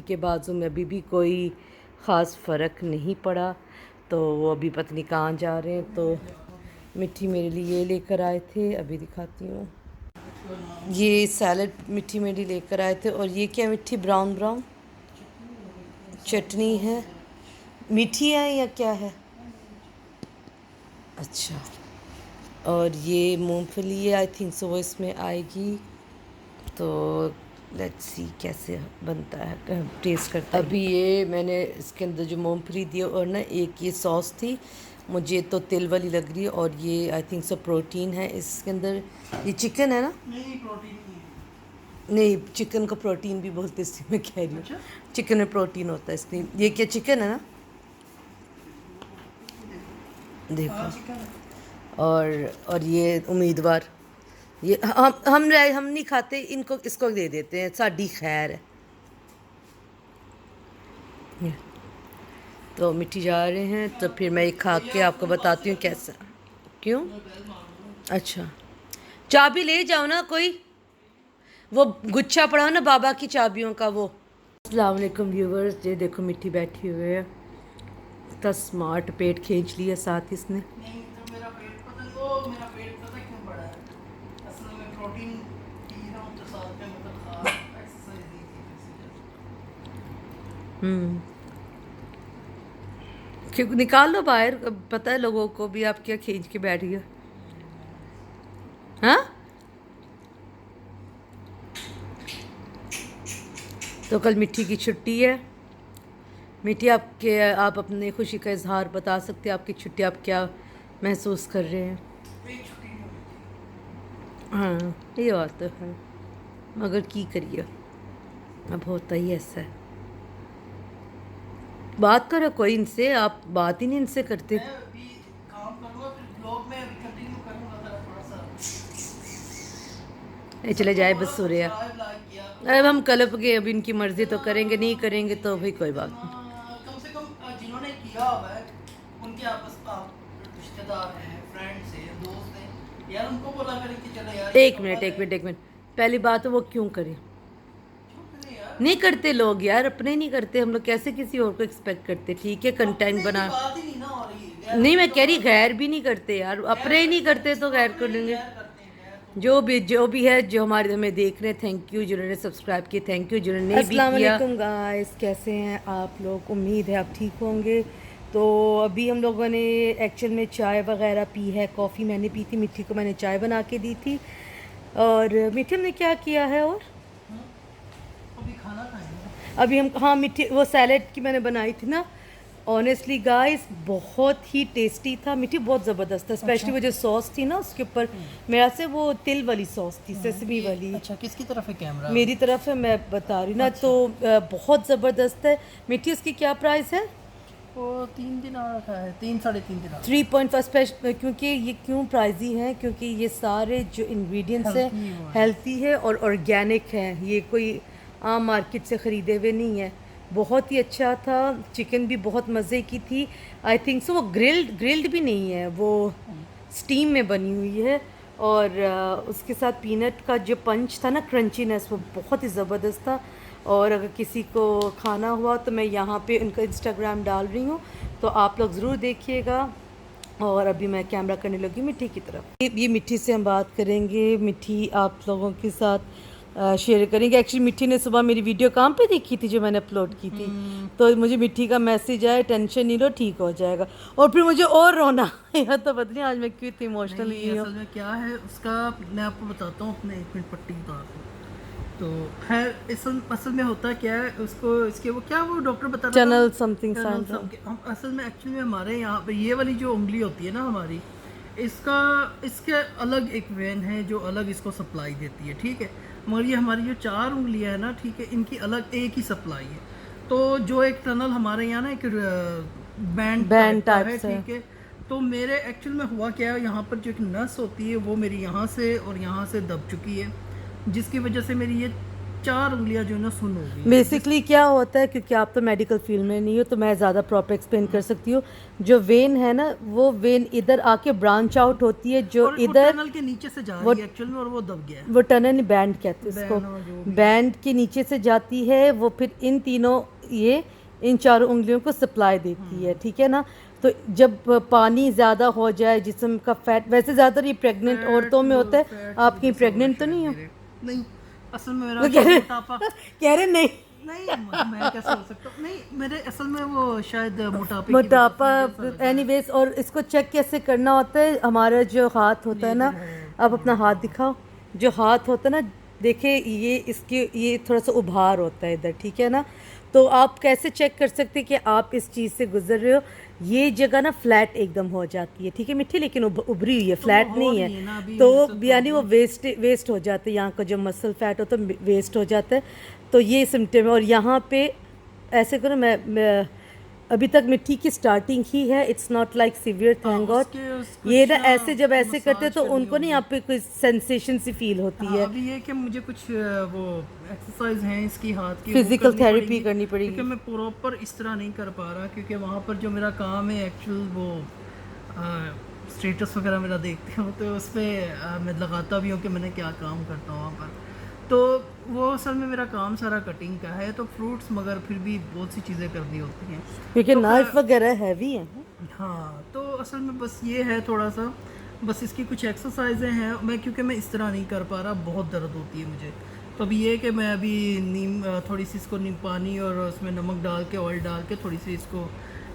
के बाजू में अभी भी कोई ख़ास फ़र्क नहीं पड़ा। तो वो अभी पता नहीं कहाँ जा रहे हैं। तो मिट्टी मेरे लिए ये लेकर आए थे, अभी दिखाती हूँ। ये सैलड मिट्टी मेरी लेकर आए थे। और ये क्या मिट्टी, ब्राउन ब्राउन चटनी है, मीठी है या क्या है? अच्छा। और ये मूंगफली है, आई थिंक सो वो इसमें आएगी। तो लेट्स सी कैसे बनता है, टेस्ट करता है। अभी ये मैंने इसके अंदर जो मूंगफली दी और ना एक ये सॉस थी, मुझे तो तिल वाली लग रही है। और ये आई थिंक सो प्रोटीन है इसके अंदर। ये चिकन है ना? नहीं, प्रोटीन नहीं, चिकन को प्रोटीन भी बोलते इसलिए मैं कह रही हूँ। अच्छा? चिकन में प्रोटीन होता है इसलिए। ये क्या चिकन है ना? देखो। और ये उम्मीदवार, ये हम नहीं खाते इनको, इसको दे देते हैं, साड़ी खैर है। तो मिट्टी जा रहे हैं, तो फिर मैं ये खा के आपको बताती हूँ कैसा। क्यों? अच्छा, चाबी ले जाओ ना कोई, वो गुच्छा पड़ा ना बाबा की चाबियों का वो। अस्सलाम वालेकुम व्यूवर्स, ये देखो मिट्टी बैठी हुई है, इतना स्मार्ट पेट खींच लिया साथ इसने। नहीं तो मेरा पेट पता क्यों बड़ा है? असल में प्रोटीन पी रहा हूँ तो साथ में मतलब खास एक्सरसाइज नहीं की। क्यों निकाल लो बाहर, अब पता है लोगों को भी आप क्या खींच के बैठ गए। हाँ, तो कल मिट्टी की छुट्टी है। मिट्टी आप अपने खुशी का इजहार बता सकते हैं, आपकी छुट्टी आप क्या महसूस कर रहे हैं? एक छुट्टी नहीं होनी चाहिए। हाँ, ये बात तो है, मगर की करिए, अब होता ही ऐसा है। बात करो कोई इनसे, आप बात ही नहीं इनसे करते। मैं अभी काम करूँगा, फिर ब्लॉग में अभी कंटिन्यू करूँगा जरा थोड़ा सा। ये चले सबको जाए बोलो बस हो रहे हैं। सब्सक्राइब लाइक किया अब करो। हम कलप के, अब इनकी मर्जी तो करेंगे, नहीं करेंगे तो भाई कोई बात नहीं। कम से कम जिन्होंने किया हुआ है उनके आपस आप रिश्तेदार हैं, फ्रेंड्स हैं, दोस्त हैं, यार उनको बोला करें कि चलो यार ये एक तो मिनट गलत एक है। मिनट एक मिनट, पहली बात तो वो क्यों करें? क्यों करें यार? नहीं करते लोग यार, अपने नहीं करते, हम लोग कैसे किसी और को एक्सपेक्ट करते? ठीक है, कंटेंट अपने की बना। बात ही नहीं ना हो रही है, नहीं, मैं तो कह रही बात गैर भी नहीं करते यार, अपने ही नहीं करते तो गैर कर अपने ही लेंगे। गैर करते हैं, गैर तो जो भी है, जो हमारे हमें देख रहे हैं, थैंक यू जिन्होंने सब्सक्राइब किया, थैंक यू जिन्होंने नहीं भी किया। अस्सलाम वालेकुम गाइस, कैसे हैं आप लोग? उम्मीद है आप ठीक होंगे। तो अभी हम लोगों ने एक्चुअल में चाय वगैरह पी है, कॉफ़ी मैंने पी थी, मिट्टी को मैंने चाय बना के दी थी। और मिट्टी ने क्या किया है? और हाँ, अभी खाना खाएंगे। अभी हम, हाँ मिट्टी वो सैलेड की मैंने बनाई थी ना, ऑनेस्टली गाइस बहुत ही टेस्टी था। मिट्टी बहुत ज़बरदस्त था, स्पेशली वो जो सॉस थी ना उसके ऊपर, मेरा से वो तिल वाली सॉस थी, सेसमी वाली। अच्छा, किसकी तरफ है कैमरा? मेरी तरफ है, मैं बता रही ना। तो बहुत ज़बरदस्त है। मिट्टी उसकी क्या प्राइस है? वो 3 दिन आ रखा है, 3 साढ़े 3 दिन 3.5 स्पेशल, क्योंकि ये क्यों प्राइजी हैं? क्योंकि ये सारे जो इंग्रेडिएंट्स हैं हेल्थी है और ऑर्गेनिक है, ये कोई आम मार्केट से ख़रीदे हुए नहीं है। बहुत ही अच्छा था, चिकन भी बहुत मज़े की थी। आई थिंक सो वो ग्रिल्ड भी नहीं है, वो स्टीम में बनी हुई है। और उसके साथ पीनट का जो पंच था ना, क्रंचीनेस, वो बहुत ही ज़बरदस्त था। और अगर किसी को खाना हुआ तो मैं यहाँ पे उनका इंस्टाग्राम डाल रही हूँ, तो आप लोग ज़रूर देखिएगा। और अभी मैं कैमरा करने लगी मिट्टी की तरफ। ये मिट्टी से हम बात करेंगे, मिट्टी आप लोगों के साथ शेयर करेंगे। एक्चुअली मिट्टी ने सुबह मेरी वीडियो काम पे देखी थी जो मैंने अपलोड की थी, तो मुझे मिट्टी का मैसेज आया, टेंशन नहीं लो ठीक हो जाएगा। और फिर मुझे और रोना आया, तो पता नहीं आज मैं क्यों इतनी इमोशनल हुई हूँ। असल में क्या है उसका, मैं आपको बताता हूँ अपने 1 मिनट पट्टी उतार दूँ। तो खैर असल में होता क्या है उसको, इसके वो क्या वो डॉक्टर बता रहा था, टनल समथिंग टनल हम असल में एक्चुअली में हमारे यहाँ पे ये वाली जो उंगली होती है ना हमारी, इसके अलग एक वेन है जो अलग इसको सप्लाई देती है, ठीक है। मगर ये हमारी जो 4 उंगलियां है ना, ठीक है, इनकी अलग एक ही सप्लाई है। तो जो एक टनल हमारे यहाँ ना एक बैंड बैंड टाइप टाइप है, से। ठीक है। तो मेरे एक्चुअल में हुआ क्या है, यहाँ पर जो एक नस होती है वो मेरी यहाँ से और यहाँ से दब चुकी है, जिसकी वजह से मेरी ये 4 उंगलियां जो है ना सुन हो गई। बेसिकली क्या होता है, क्योंकि आप तो मेडिकल फील्ड में नहीं हो तो मैं ज़्यादा प्रॉपर एक्सप्लेन कर सकती हूँ। जो वेन है ना, वो वेन इधर आके ब्रांच आउट होती है, जो और वो इधर टनल के नीचे से जा रही है एक्चुअल में, और वो दब गया है। वो टनल बैंड कहते हैं बैन और जो इसको, भी। बैंड के नीचे से जाती है वो, फिर इन तीनों ये इन चारों उंगलियों को सप्लाई देती है, ठीक है ना। तो जब पानी ज़्यादा हो जाए, जिस्म का फैट, वैसे ज़्यादातर ये प्रेग्नेंट औरतों में होता है, फैट आप कहीं प्रेग्नेंट तो नहीं हो? नहीं, असल में मेरा वो कह रहे मोटापा कह रहे नहीं, नहीं, मैं कैसे हो सकता हूँ, नहीं मेरे असल में वो शायद मोटापे की मोटापा वजह से मुझे ऐसा लग रहा है। एनीवेज। और इसको चेक कैसे करना होता है, हमारा जो हाथ होता है ना, आप अपना हाथ दिखाओ, जो हाथ होता है ना, देखिए ये इसके ये थोड़ा सा उभार होता है इधर, ठीक है ना। तो आप कैसे चेक कर सकते हैं कि आप इस चीज़ से गुजर रहे हो, ये जगह ना फ्लैट एकदम हो जाती है, ठीक है मिट्टी, लेकिन उभरी हुई है, फ्लैट हो नहीं रही है ना है, अभी, तो मतलब यानी वो वेस्ट हो जाता है, यहाँ का जो मसल फैट होता है वेस्ट हो जाता है। तो ये सिम्टम है। और यहाँ पे ऐसे करो, मैं अभी तक मिट्टी की स्टार्टिंग ही है, it's not like severe, thank God. ये ना ऐसे जब ऐसे करते हैं तो उनको नहीं, यहाँ पे कोई सेंसेशन सी फील होती है। अभी ये कि मुझे कुछ वो एक्सरसाइज हैं इसकी हाथ की, वो फिजिकल करनी थेरेपी पड़ेगी, करनी पड़ेगी। क्योंकि मैं प्रॉपर इस तरह नहीं कर पा रहा, क्योंकि वहाँ पर जो मेरा काम है एक्चुअल वो स्टेटस वगैरह मेरा देखते हो तो उस पर मैं लगाता भी हूँ कि मैंने क्या काम करता हूँ वहाँ पर। तो वो असल में मेरा काम सारा कटिंग का है, तो फ्रूट्स मगर फिर भी बहुत सी चीज़ें करनी होती हैं, क्योंकि तो नाइफ वगैरह हैवी है। हाँ। तो असल में बस ये है थोड़ा सा, बस इसकी कुछ एक्सरसाइजें हैं, मैं क्योंकि मैं इस तरह नहीं कर पा रहा, बहुत दर्द होती है मुझे। तो अभी ये कि मैं अभी नीम थोड़ी सी इसको नीम पानी और उसमें नमक डाल के, ऑयल डाल के, थोड़ी सी इसको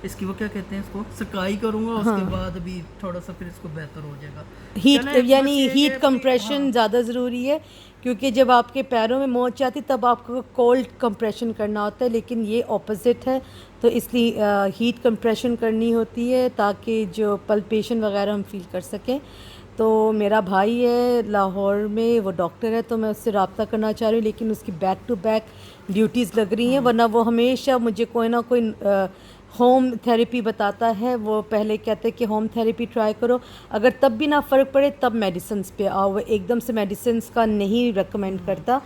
इसकी वो क्या कहते हैं इसको सकाई करूँगा, उसके बाद अभी थोड़ा सा फिर इसको बेहतर हो जाएगा। हीट चलें, बस यानी ये हीट कि कंप्रेशन ज़्यादा ज़रूरी है, क्योंकि जब आपके पैरों में मोच आती तब आपको कोल्ड कंप्रेशन करना होता है, लेकिन ये ऑपोजिट है। तो इसलिए हीट कंप्रेशन करनी होती है ताकि जो पल्पेशन वगैरह हम फील कर सकें। तो मेरा भाई है लाहौर में, वो डॉक्टर है, तो मैं उससे रब्ता करना चाह रही हूँ, लेकिन उसकी बैक टू बैक ड्यूटीज़ लग रही हैं, वरना वो हमेशा मुझे कोई ना कोई होम थेरेपी बताता है। वो पहले कहते हैं कि होम थेरेपी ट्राई करो, अगर तब भी ना फ़र्क पड़े तब मेडिसिन्स पे आओ, वो एकदम से मेडिसिन्स का नहीं रिकमेंड करता।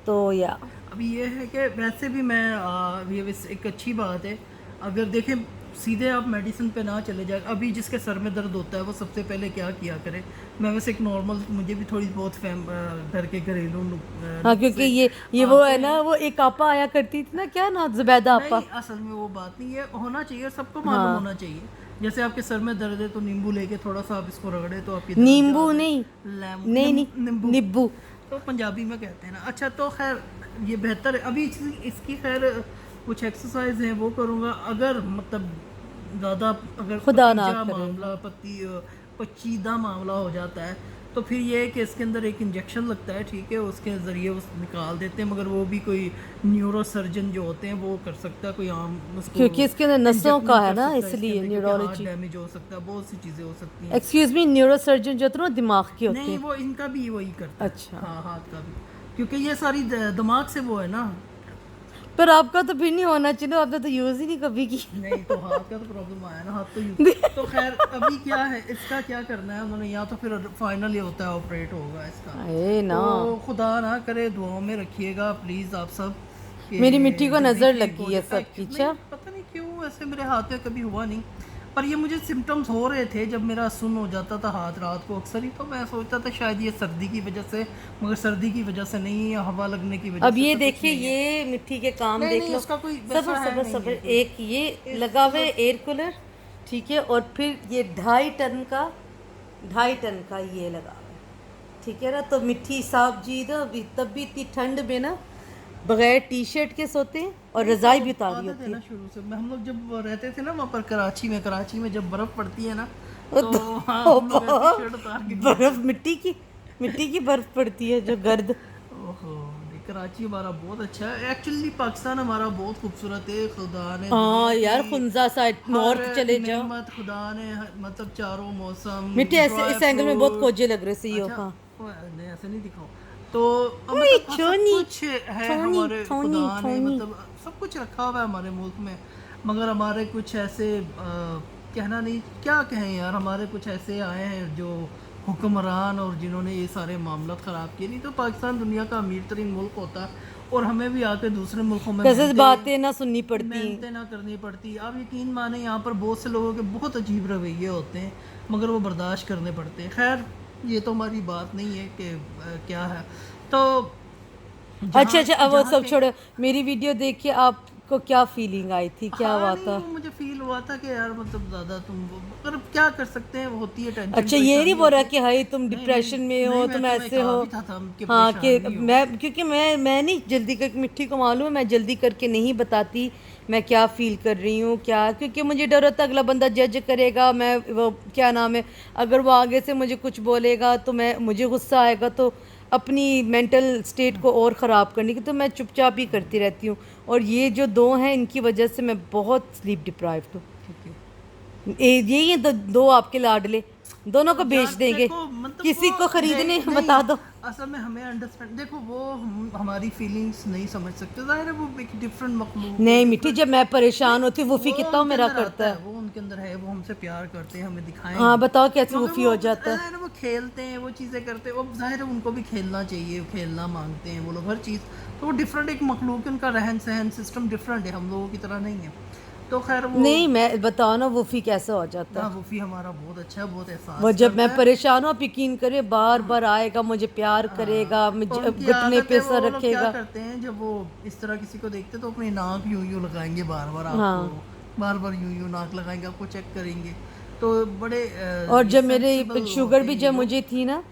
तो या अभी ये है कि वैसे भी मैं ये बस एक अच्छी बात है, अगर देखें सीधे आप मेडिसिन पे ना चले जाए। अभी जिसके सर में दर्द होता है वो सबसे पहले क्या किया करे, मैं वैसे एक नॉर्मल, मुझे भी थोड़ी बहुत घर के घरेलू हाँ, क्योंकि ये वो है ना, वो एक आपा आया करती थी ना, क्या ना, जुबैदा आपा। नहीं, असल में वो बात नहीं है, होना चाहिए, सबको मालूम होना चाहिए। जैसे आपके सर में दर्द है तो नींबू लेके थोड़ा सा आप इसको रगड़े तो आपकी दर्द नींबू जा- नहीं, नहीं नींबू नींबू। तो पंजाबी में कहते हैं ना। अच्छा, तो खैर ये बेहतर है। अभी इसकी खैर कुछ एक्सरसाइज हैं वो करूँगा, अगर मतलब ज़्यादा अगर खुदा ना पतीजा करे। मामला पचीदा मामला हो जाता है तो फिर ये है कि इसके अंदर एक इंजेक्शन लगता है, ठीक है, उसके ज़रिए उस निकाल देते हैं, मगर वो भी कोई न्यूरो सर्जन जो होते हैं वो कर सकता है, कोई आम उसको क्योंकि इसके अंदर नसों इंजेक्ट का नहीं है कर ना, सकता, इसके इसलिए अंदर, क्योंकि न्यूरोलॉजी। हार्ट डैमेज हो सकता है, बहुत सी चीज़ें हो सकती हैं। एक्सक्यूज मी, न्यूरो सर्जन जो होते हैं ना, दिमाग के होते नहीं, हैं। वो इनका भी वही करता है। अच्छा। हाँ, हाथ का भी, क्योंकि ये सारी दिमाग से वो है ना। पर आपका तो फिर नहीं होना चाहिए, आपने तो यूज़ ही नहीं कभी की। नहीं, तो हाथ का तो प्रॉब्लम आया ना, हाथ तो यूज तो खैर अभी क्या है, इसका क्या करना है उन्होंने, या तो फिर फाइनल ये होता है ऑपरेट होगा इसका। अरे ना, तो खुदा ना करे, दुआओं में रखिएगा प्लीज़ आप सब कि मेरी मिट्टी को जल्दी नज़र ठीक लगी हो है जाए। सबकी। नहीं, अच्छा, पता नहीं क्यों ऐसे मेरे हाथ में कभी हुआ नहीं, पर ये मुझे सिम्टम्स हो रहे थे जब मेरा सुन हो जाता था हाथ रात को अक्सर ही, तो मैं सोचता था शायद ये सर्दी की वजह से, मगर सर्दी की वजह से नहीं, या हवा लगने की वजह अब से। ये तो कुछ देखिए, नहीं है। ये मिट्टी के काम नहीं, देख नहीं, लो। उसका कोई सबर वैसा है सबर नहीं सबर, है कोई। एक ये लगा हुआ है एयर कूलर, ठीक है, और फिर ये 2.5 टन का ये लगा हुआ है, ठीक है ना। तो मिट्टी साहब जी ना, तब भी इतनी ठंड में ना बगैर टी शर्ट के सोते हैं, और रजाई भी उतारी आदत होती है है। ना शुरू से। हम लोग जब रहते थे ना वहाँ पर कराची में जब बर्फ पड़ती है ना, तो हाँ, हम लोग ऐसी शर्ट उतार के बर्फ, मिट्टी की बर्फ पड़ती है जो गर्द। ओहो, नहीं, कराची हमारा बहुत अच्छा है एक्चुअली, पाकिस्तान हमारा बहुत खूबसूरत है, खुदा ने हाँ दुनिया यार, की खुंजा साइड हर नॉर्थ चले जाओ, नेमत खुदा ने मतलब चारों मौसम, मिट्टी ऐसे इस एंगल में बहुत कोजे लग रहे सी हो। अच्छा, हाँ, नहीं ऐसे नहीं दिखाओ। तो अरे मतलब सब छोनी, कुछ है हमारे खुदा ने, मतलब सब कुछ रखा हुआ है हमारे मुल्क में, मगर हमारे कुछ ऐसे कहना नहीं क्या कहें यार, हमारे कुछ ऐसे आए हैं जो हुक्मरान और जिन्होंने ये सारे मामला ख़राब किए। नहीं तो पाकिस्तान दुनिया का अमीर तरीन मुल्क होता और हमें भी आके दूसरे मुल्कों में कैसे बातें ना सुननी पड़ती। मेहनतें ना करनी पड़ती। आप यकीन माने यहाँ पर बहुत से लोगों के बहुत अजीब रवैये होते हैं मगर वो बर्दाश्त करने पड़ते हैं। खैर ये तो हमारी बात नहीं है कि क्या है। तो अच्छा अच्छा, अब वो सब छोड़ो, मेरी वीडियो देख के आपको क्या फीलिंग आई थी, क्या हुआ नहीं, था? वो मुझे फील हुआ था कि यार मतलब ज़्यादा तुम पर क्या कर सकते हैं, वो होती है टेंशन। अच्छा, ये नहीं बोल रहा कि हाय तुम डिप्रेशन में हो, नहीं, तुम मैं ऐसे हो। कहा भी था कि हाँ कि परेशान नहीं हो। मैं, क्योंकि मैं नहीं जल्दी कर, मिट्टी को मालूम है मैं जल्दी करके नहीं बताती मैं क्या फील कर रही हूँ क्या, क्योंकि मुझे डर होता है अगला बंदा जज करेगा, मैं वो क्या नाम है, अगर वो आगे से मुझे कुछ बोलेगा तो मैं, मुझे गुस्सा आएगा तो अपनी मेंटल स्टेट को और ख़राब करने की, तो मैं चुपचाप ही करती रहती हूँ। और ये जो दो हैं इनकी वजह से मैं बहुत स्लीप डिप्राइव्ड हूँ। ठीक है। ये दो आपके लाडले, दोनों को बेच यार देंगे, देखो मतलब किसी वो को खरीदने नहीं, बता दो। असल में हमें अंडरस्टैंड, देखो वो हमारी फीलिंग्स नहीं समझ सकते, जाहिर है वो एक डिफरेंट मखलूक है, नहीं मिठी, different- जब मैं परेशान होती हूँ वो वूफी कितना उनके मेरा अंदर करता आता है। है, वो उनके अंदर है, वो हमसे प्यार करते हैं, हमें दिखाएंगे। हाँ बताओ कैसे मगर वूफी वो हो जाता है। जाहिर है वो खेलते हैं, वो चीज़ें करते हैं, वो जाहिर है उनको भी खेलना चाहिए, खेलना मांगते हैं वो लोग हर चीज़। तो वो डिफरेंट एक मखलूक है, उनका रहन सहन सिस्टम डिफरेंट है, हम लोगों की तरह नहीं है। तो खैर वो नहीं मैं बताओ ना वूफी कैसा हो जाता ना, है। वूफी हमारा बहुत अच्छा है, बहुत वो एहसास जब मैं करता है। परेशान हूँ आप यकीन करे बार बार आएगा, मुझे प्यार करेगा, तो मुझे उनकी घुटने आदत है, पे सर वो लोग क्या रखेगा। करते हैं जब वो इस तरह किसी को देखते तो अपनी नाक यूं यूं लगाएंगे, बार बार आपको, हाँ, बार बार यूं यूं नाक लगाएंगे, आपको चेक करेंगे। तो बड़े और ये जब सेंसिबल मेरे शुगर होते भी हैं ये जब लोग। मुझे थी ना,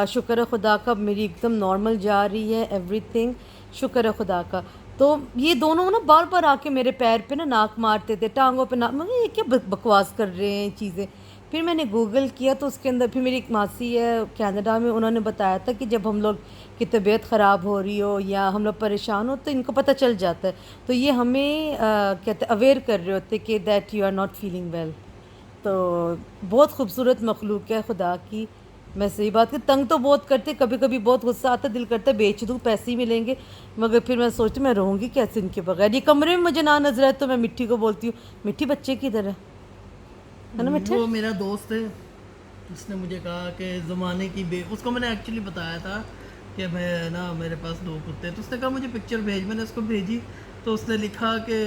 शुक्र है खुदा का मेरी एकदम नॉर्मल जा रही है एवरीथिंग, शुक्र है खुदा का। तो ये दोनों ना बार बार आके मेरे पैर पे ना नाक मारते थे, टांगों पे नाक, मगर ये क्या बकवास कर रहे हैं चीज़ें। फिर मैंने गूगल किया तो उसके अंदर फिर मेरी एक मासी है कनाडा में, उन्होंने बताया था कि जब हम लोग की तबीयत ख़राब हो रही हो या हम लोग परेशान हो तो इनको पता चल जाता है। तो ये हमें कहते अवेयर कर रहे होते कि that you are not feeling well. तो बहुत खूबसूरत मखलूक है खुदा की। मैं सही बात की, तंग तो बहुत करते, कभी कभी बहुत गुस्सा आता, दिल करता है बेच दूँ पैसे ही मिलेंगे, मगर फिर मैं सोचती मैं रहूँगी कैसे इनके बगैर। ये कमरे में मुझे ना नजर आए तो मैं मिट्टी को बोलती हूँ मिट्टी बच्चे की तरह है ना मिट्टी। वो मेरा दोस्त है, उसने मुझे कहा कि ज़माने की उसको मैंने एक्चुअली बताया था कि मैं ना मेरे पास दो कुत्ते हैं, तो उसने कहा मुझे पिक्चर भेज, मैंने उसको भेजी तो उसने लिखा कि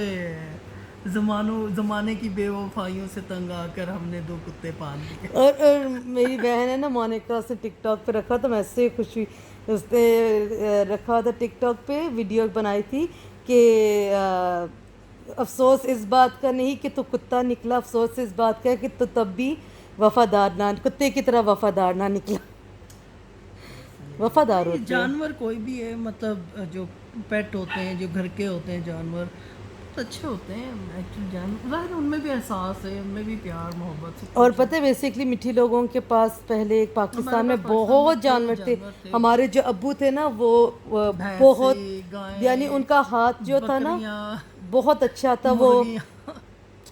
ज़माने की बेवफाइयों से तंग आकर हमने दो कुत्ते पाल लिए। और मेरी बहन है ना मोनिका, उसने टिकटॉक पे रखा तो मैं इससे खुश हुई। उसने रखा था टिकटॉक पे, वीडियो बनाई थी कि अफसोस इस बात का नहीं कि तू कुत्ता निकला, अफसोस इस बात का है कि तू तब भी वफादार ना, कुत्ते की तरह वफादार ना निकला। वफादार नहीं, होते हैं। जानवर कोई भी है, मतलब जो पेट होते हैं, जो घर के होते हैं जानवर, तो अच्छे होते हैं एक्चुअली। जानवर ज़ाहिर है उनमें भी एहसास है, उनमें भी प्यार मोहब्बत सब और कुछ है। पता है बेसिकली मिठी लोगों के पास पहले पाकिस्तान हमारे में पास पाकिस्तान में बहुत जानवर थे। जानवर थे, हमारे जो अब्बू थे ना वो भैंसे, बहुत, यानी गायें, उनका हाथ जो था ना बकरियां, बहुत अच्छा था वो। मुर्गियां।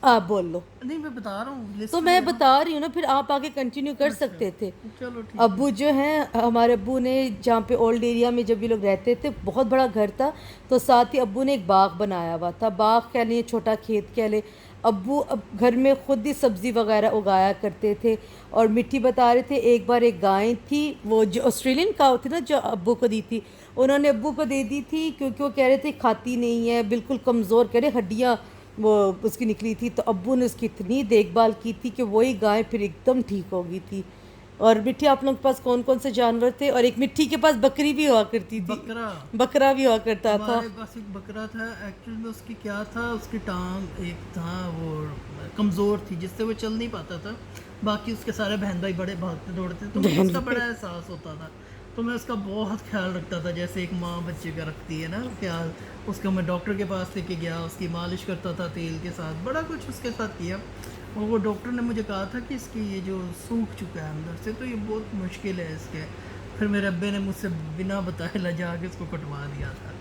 आप बोल लो। नहीं मैं बता रहा हूँ, तो लिस्ट दे मैं रहा हूँ। बता रही हूँ ना, फिर आप आगे कंटिन्यू कर अच्छा, सकते थे। चलो ठीक है। अब्बू जो हैं, हमारे अब्बू ने जहाँ पे ओल्ड एरिया में जब ये लोग रहते थे बहुत बड़ा घर था, तो साथ ही अब्बू ने एक बाग बनाया हुआ था, बाग कह लें छोटा खेत कह लें। अब्बू अब घर में खुद ही सब्ज़ी वगैरह उगाया करते थे। और मिट्टी बता रहे थे एक बार एक गाय थी, वो जो ऑस्ट्रेलियन काऊ थी ना जो अब्बू को दी थी, उन्होंने अब्बू को दे दी थी क्योंकि वो कह रहे थे खाती नहीं है, बिल्कुल कमज़ोर, कह रहे हड्डियाँ वो उसकी निकली थी। तो अब्बू ने उसकी इतनी देखभाल की थी कि वही गाय फिर एकदम ठीक हो गई थी। और मिट्टी आप लोगों के पास कौन कौन से जानवर थे? और एक मिट्टी के पास बकरी भी हुआ करती थी, बकरा, बकरा भी हुआ करता था। हमारे पास एक बकरा था एक्चुअली में, उसकी क्या था, उसकी टांग एक था वो कमज़ोर थी जिससे वो चल नहीं पाता था, बाकी उसके सारे बहन भाई बड़े भागते दौड़ते, तो मुझे उसका बड़ा एहसास होता था। तो मैं उसका बहुत ख्याल रखता था, जैसे एक माँ बच्चे का रखती है ना ख्याल। उसको मैं डॉक्टर के पास लेके गया, उसकी मालिश करता था तेल के साथ, बड़ा कुछ उसके साथ किया। और वो डॉक्टर ने मुझे कहा था कि इसकी ये जो सूख चुका है अंदर से, तो ये बहुत मुश्किल है इसके। फिर मेरे अब्बे ने मुझसे बिना बताए लजा के इसको कटवा दिया था।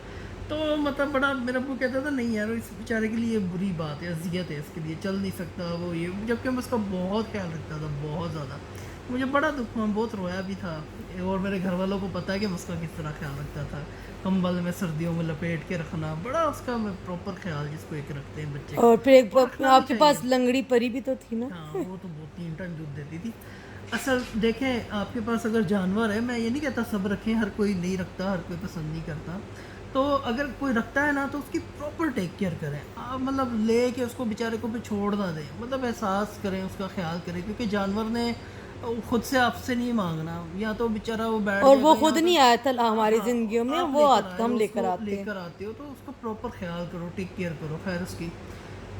तो मतलब बड़ा, मेरा अब्बू कहता था नहीं यार इस बेचारे के लिए बुरी बात है, अजियत है इसके लिए, चल नहीं सकता वो ये, जबकि मैं उसका बहुत ख्याल रखता था, बहुत ज़्यादा। मुझे बड़ा दुख हुआ, बहुत रोया भी था। और मेरे घर वालों को पता है कि मैं उसका किस तरह ख्याल रखता था, कंबल में सर्दियों में लपेट के रखना, बड़ा उसका मैं प्रॉपर ख्याल जिसको एक रखते हैं बच्चे का, और फिर एक वो रखना भी आपके पास चाहिए। लंगड़ी परी भी तो थी ना। हाँ वो तो बहुत 3 टाइम दूध देती थी। असल देखें, आपके पास अगर जानवर है, मैं ये नहीं कहता सब रखें, हर कोई नहीं रखता, हर कोई पसंद नहीं करता, तो अगर कोई रखता है ना तो उसकी प्रॉपर टेक केयर करें। आप मतलब ले के उसको बेचारे को भी छोड़ ना दें, मतलब एहसास करें, उसका ख्याल करें, क्योंकि जानवर ने खुद से आपसे नहीं मांगना, या तो बेचारा वो बैठ और वो जाएगा खुद या नहीं फिर आया था हमारी हाँ, ज़िंदगियों में, आप वो लेकर आए हम हो, लेकर उसको आते हैं। लेकर आते हो, तो उसका प्रॉपर ख्याल करो, टेक केयर करो खैर उसकी।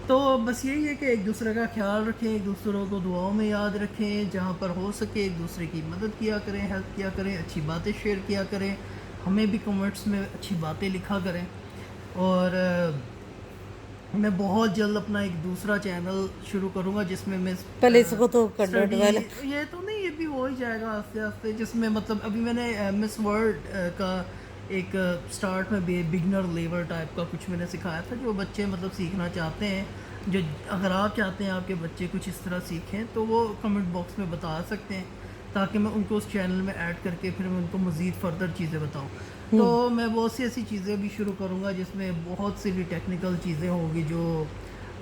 तो बस यही है कि एक दूसरे का ख्याल रखें, एक दूसरों को दुआओं में याद रखें, जहाँ पर हो सके एक दूसरे की मदद किया करें, हेल्प किया करें, अच्छी बातें शेयर किया करें, हमें भी कमेंट्स में अच्छी बातें लिखा करें। और मैं बहुत जल्द अपना एक दूसरा चैनल शुरू करूँगा जिसमें मैं पहले इसको तो कर लो स्टडी, डेवलप। ये तो नहीं, ये भी हो ही जाएगा आस्ते आस्ते, जिसमें मतलब अभी मैंने मिस वर्ल्ड का एक स्टार्ट में बिगनर लेवल टाइप का कुछ मैंने सिखाया था, जो बच्चे मतलब सीखना चाहते हैं, जो अगर आप चाहते हैं आपके बच्चे कुछ इस तरह सीखें तो वो कमेंट बॉक्स में बता सकते हैं, ताकि मैं उनको उस चैनल में ऐड करके फिर मैं उनको मज़ीद फर्दर चीज़ें बताऊँ। तो मैं बहुत सी ऐसी चीज़ें भी शुरू करूँगा जिसमें बहुत सी भी टेक्निकल चीज़ें होगी जो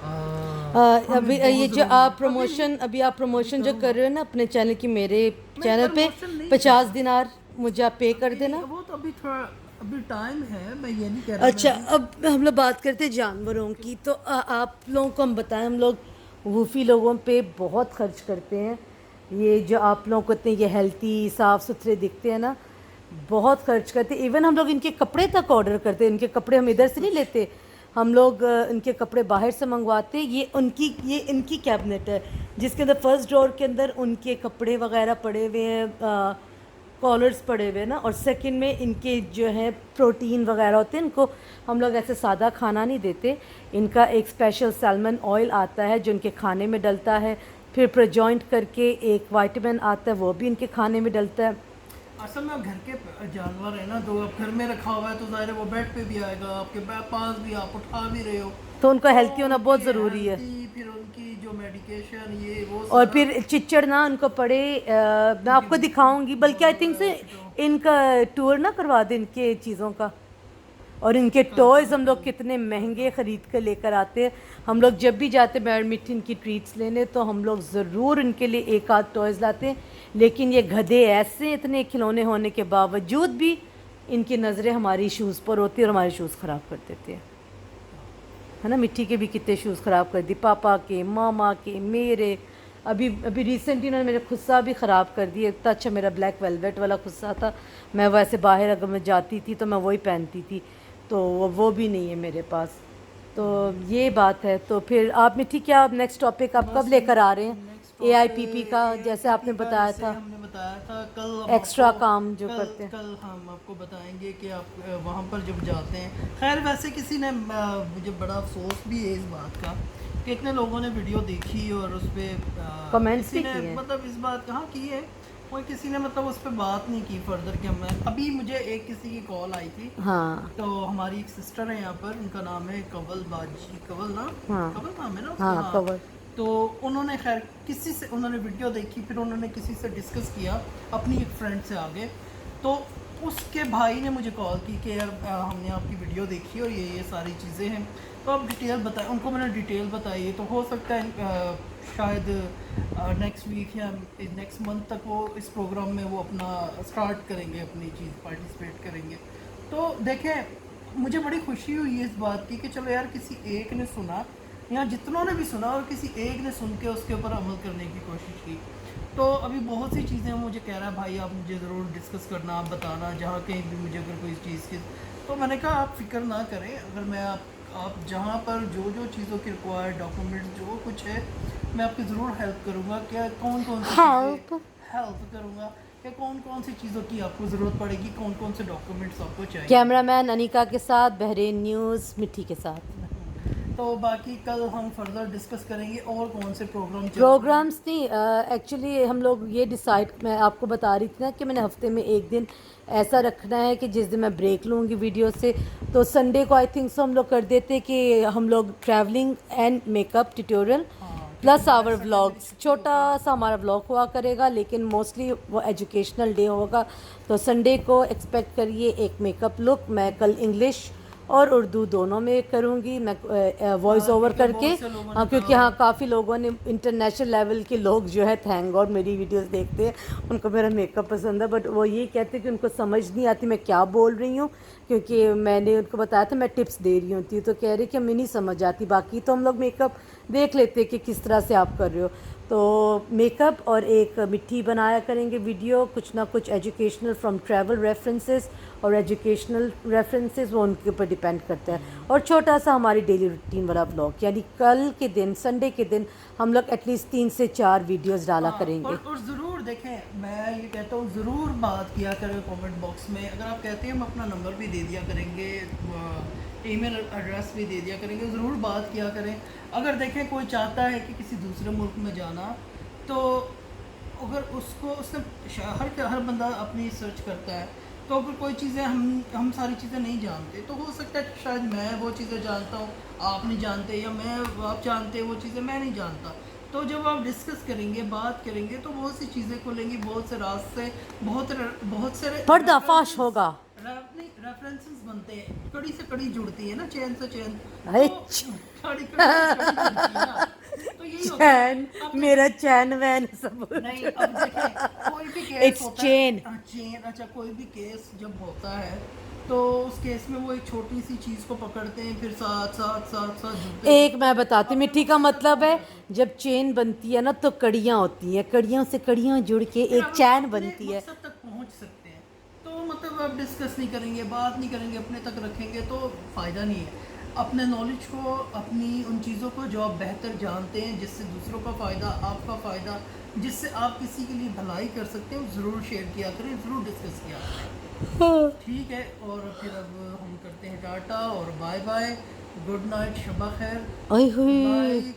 हमें अभी बहुत ये जो ज़रूरी है। आप प्रमोशन, अभी आप प्रमोशन जो कर रहे हो ना अपने चैनल की, मेरे मैं चैनल पे प्रमोशन नहीं 50 दिनार मुझे आप पे कर अभी, देना। वो तो अभी थोड़ा अभी टाइम है, मैं ये नहीं कह रहा मैं अच्छा, अभी। अब हम लोग बात करते हैं जानवरों की, तो आप लोगों को हम बताएं, हम लोग वूफी लोगों पे बहुत खर्च करते हैं। ये जो आप लोगों को इतने ये हेल्थी साफ़ सुथरे दिखते हैं ना, बहुत खर्च करते हैं। इवन हम लोग इनके कपड़े तक ऑर्डर करते हैं, इनके कपड़े हम इधर से नहीं लेते, हम लोग इनके कपड़े बाहर से मंगवाते हैं। ये इनकी कैबिनेट है जिसके अंदर फर्स्ट ड्रॉर के अंदर उनके कपड़े वगैरह पड़े हुए हैं, कॉलर्स पड़े हुए ना। और सेकंड में इनके जो है प्रोटीन वगैरह होते हैं, इनको हम लोग ऐसे सादा खाना नहीं देते। इनका एक स्पेशल सैल्मन ऑयल आता है जो इनके खाने में डलता है, फिर प्रोजॉइंट करके एक विटामिन आता है वो भी इनके खाने में डलता है। असल में घर के जानवर है ना, तो अब घर में रखा हुआ है तो ज़ाहिर है वो बेड पे भी आएगा, आपके पास भी, आप उठा भी रहे हो, तो उनका तो हेल्थी होना बहुत उनकी ज़रूरी है। हेल्थी, फिर उनकी जो मेडिकेशन ये वो और सारा फिर चिच्चड़ ना उनको पड़े, मैं आपको दिखाऊंगी, बल्कि आई थिंक से इनका टूर ना करवा दें इनके चीज़ों का। और इनके टॉयज़ हम लोग कितने महंगे ख़रीद कर लेकर आते हैं। हम लोग जब भी जाते हैं बैडमिंटन की ट्रीट्स लेने, तो हम लोग ज़रूर इनके लिए एक आध टॉयज़ लाते हैं। लेकिन ये गधे ऐसे इतने खिलौने होने के बावजूद भी इनकी नज़रें हमारी शूज़ पर होती है और हमारे शूज़ ख़राब कर देते हैं, है ना। मिट्टी के भी कितने शूज़ ख़राब कर दिए, पापा के, मामा के, मेरे। अभी अभी रिसेंटली उन्होंने मेरे खुस्सा भी ख़राब कर दिए। इतना अच्छा मेरा ब्लैक वेलवेट वाला खुस्सा था, मैं वैसे बाहर अगर मैं जाती थी तो मैं वही पहनती थी, तो वो भी नहीं है मेरे पास। तो ये बात है। तो फिर आप मिट्टी, क्या आप नेक्स्ट टॉपिक आप कब लेकर आ रहे हैं? AIPP का जैसे आपने बताया था, हमने बताया था कल हम एक्स्ट्रा आपको- काम जो कल करते हैं। कल हम आपको बताएंगे कि आप वहाँ पर जब जाते हैं, खैर वैसे किसी ने मुझे बड़ा अफसोस भी है इस बात का कि इतने लोगों ने वीडियो देखी और उस पर कमेंट्स किसी भी ने किए हैं। मतलब इस बात कहाँ की है, कोई किसी ने मतलब उस पर बात नहीं की फर्दर कि मैं अभी मुझे एक किसी की कॉल आई थी। हाँ तो हमारी एक सिस्टर है यहाँ पर, उनका नाम है कंवल बाजी, कंवल ना, हाँ कंवल नाम है ना उसका, हाँ, हाँ। कवर। तो उन्होंने खैर किसी से, उन्होंने वीडियो देखी, फिर उन्होंने किसी से डिस्कस किया अपनी एक फ्रेंड से आगे, तो उसके भाई ने मुझे कॉल की कि यार हमने आपकी वीडियो देखी और ये सारी चीज़ें हैं, तो आप डिटेल बताएं। उनको मैंने डिटेल बताई, तो हो सकता है शायद नेक्स्ट वीक या नेक्स्ट मंथ तक वो इस प्रोग्राम में वो अपना स्टार्ट करेंगे, अपनी चीज़ पार्टिसिपेट करेंगे। तो देखें, मुझे बड़ी खुशी हुई है इस बात की कि चलो यार किसी एक ने सुना, या जितनों ने भी सुना और किसी एक ने सुन के उसके ऊपर अमल करने की कोशिश की। तो अभी बहुत सी चीज़ें मुझे कह रहा है भाई आप मुझे ज़रूर डिस्कस करना, आप बताना जहाँ कहीं भी मुझे अगर कोई चीज़ की, तो मैंने कहा आप फिक्र ना करें, अगर मैं आप जहाँ पर जो जो चीज़ों की रिक्वायर्ड डॉक्यूमेंट्स जो कुछ है मैं आपकी ज़रूर हेल्प करूँगा। क्या कौन कौन सी हेल्प हेल्प करूँगा, क्या कौन कौन सी चीज़ों की आपको ज़रूरत पड़ेगी, कौन कौन से डॉक्यूमेंट्स आपको चाहिए। कैमरामैन अनिका के साथ, बहरीन न्यूज़ मिट्टी के साथ। तो बाकी कल हम फर्दर डिस्कस करेंगे और कौन से प्रोग्राम्स नहीं, एक्चुअली हम लोग ये डिसाइड, मैं आपको बता रही थी ना कि मैंने हफ्ते में एक दिन ऐसा रखना है कि जिस दिन मैं ब्रेक लूँगी वीडियो से। तो संडे को आई थिंक सो हम लोग कर देते कि हम लोग travelling and makeup tutorial plus our vlogs, छोटा सा हमारा व्लॉग हुआ करेगा, लेकिन मोस्टली वो एजुकेशनल डे होगा। तो संडे को एक्सपेक्ट करिए एक मेकअप लुक। मैं कल इंग्लिश और उर्दू दोनों में करूँगी मैं वॉइस ओवर करके। हाँ, क्योंकि हाँ काफ़ी लोगों ने इंटरनेशनल लेवल के लोग जो है थैंक गॉड मेरी वीडियोस देखते हैं, उनको मेरा मेकअप पसंद है, बट वो ये कहते हैं कि उनको समझ नहीं आती मैं क्या बोल रही हूँ, क्योंकि मैंने उनको बताया था मैं टिप्स दे रही होती हूँ, तो कह रहे कि हमें नहीं समझ आती। बाकी तो हम लोग मेकअप देख लेते हैं कि किस तरह से आप कर रहे हो। तो मेकअप और एक मिट्टी बनाया करेंगे वीडियो, कुछ ना कुछ एजुकेशनल फ्रॉम ट्रैवल रेफरेंसेस और एजुकेशनल रेफरेंसेस, वो उनके ऊपर डिपेंड करता है। और छोटा सा हमारी डेली रूटीन वाला व्लॉग, यानी कल के दिन संडे के दिन हम लोग एटलीस्ट 3 से 4 वीडियोस डाला करेंगे। और ज़रूर देखें, मैं ये कहता हूँ ज़रूर बात किया करें कमेंट बॉक्स में। अगर आप कहते हैं हम अपना नंबर भी दे दिया करेंगे, ईमेल एड्रेस भी दे दिया करेंगे, ज़रूर बात किया करें। अगर देखें कोई चाहता है कि किसी दूसरे मुल्क में जाना, तो अगर उसको उसने हर बंदा अपनी सर्च करता है, तो अगर कोई चीज़ें हम सारी चीज़ें नहीं जानते, तो हो सकता है कि शायद मैं वो चीज़ें जानता हूँ आप नहीं जानते, या आप जानते वो चीज़ें मैं नहीं जानता। तो जब आप डिस्कस करेंगे, बात करेंगे, तो बहुत सी चीज़ें खुलेंगी, बहुत से रास्ते, बहुत सारे पर्दाफाश होगा। रेफरेंसेस बनते हैं, कड़ी से कड़ी जुड़ती है ना, चैन से चैन। अरे तो कड़ी जुड़ती है ना, तो यही होता है। चैन, मेरा चैन वैन सब नहीं, अब देखें कोई भी केस It's होता chain. है, चेन, अच्छा कोई भी केस जब होता है, तो उस केस में वो एक छोटी सी चीज़ को पकड़ते हैं, फिर साथ जुड़ते हैं। एक मैं बताती, मिट्टी का मतलब है जब चेन बनती है ना तो कड़ियाँ होती हैं, कड़ियों से कड़ियाँ जुड़ के फिर एक हम चैन अपने बनती है। मकसद तक पहुंच सकते हैं। तो मतलब आप डिस्कस नहीं करेंगे, बात नहीं करेंगे, अपने तक रखेंगे, तो फ़ायदा नहीं है। अपने नॉलेज को, अपनी उन चीज़ों को जो आप बेहतर जानते हैं, जिससे दूसरों का फ़ायदा, आपका फ़ायदा, जिससे आप किसी के लिए भलाई कर सकते हैं, ज़रूर शेयर किया करें, ज़रूर डिस्कस किया करें। ठीक है, और फिर अब हम करते हैं टाटा और बाय बाय, गुड नाइट, शबा खैर। ओए हुई, like,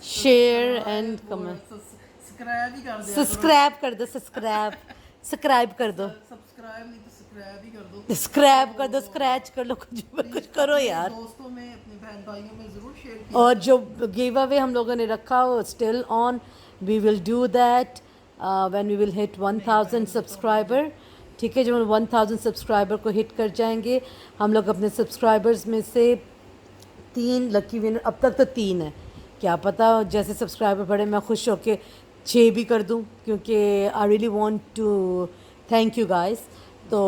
share and comment, subscribe ही कर दिया, सब्सक्राइब कर दो, सब्सक्राइब कर दो, सब्सक्राइब नहीं तो सब्सक्राइब ही कर दो, स्क्रैप कर दो, स्क्रैच कर लो, कुछ करो यार। दोस्तों में, अपने बहन भाइयों में ज़रूर शेयर किया। और जो गिव अवे हम लोगों ने रखा हो still on, we will do that when we will hit 1000 subscriber. ठीक है, जब हम 1000 सब्सक्राइबर को हिट कर जाएंगे, हम लोग अपने सब्सक्राइबर्स में से 3 लकी विनर, अब तक तो 3 है, क्या पता जैसे सब्सक्राइबर बढ़े मैं खुश होके 6 भी कर दूं, क्योंकि I really want to thank you guys. तो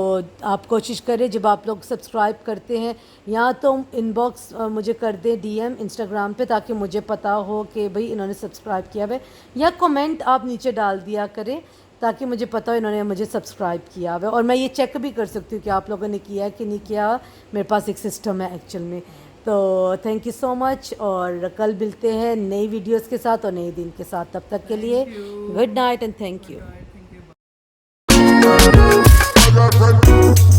आप कोशिश करें, जब आप लोग सब्सक्राइब करते हैं, या तो इनबॉक्स मुझे कर दें DM इंस्टाग्राम पे, ताकि मुझे पता हो कि भाई इन्होंने सब्सक्राइब किया है, या कमेंट आप नीचे डाल दिया करें ताकि मुझे पता हो इन्होंने मुझे सब्सक्राइब किया है। और मैं ये चेक भी कर सकती हूँ कि आप लोगों ने किया है कि नहीं किया, मेरे पास एक सिस्टम है एक्चुअल में। तो थैंक यू सो मच, और कल मिलते हैं नई वीडियोस के साथ और नए दिन के साथ। तब तक के लिए good night and thank you. Thank you.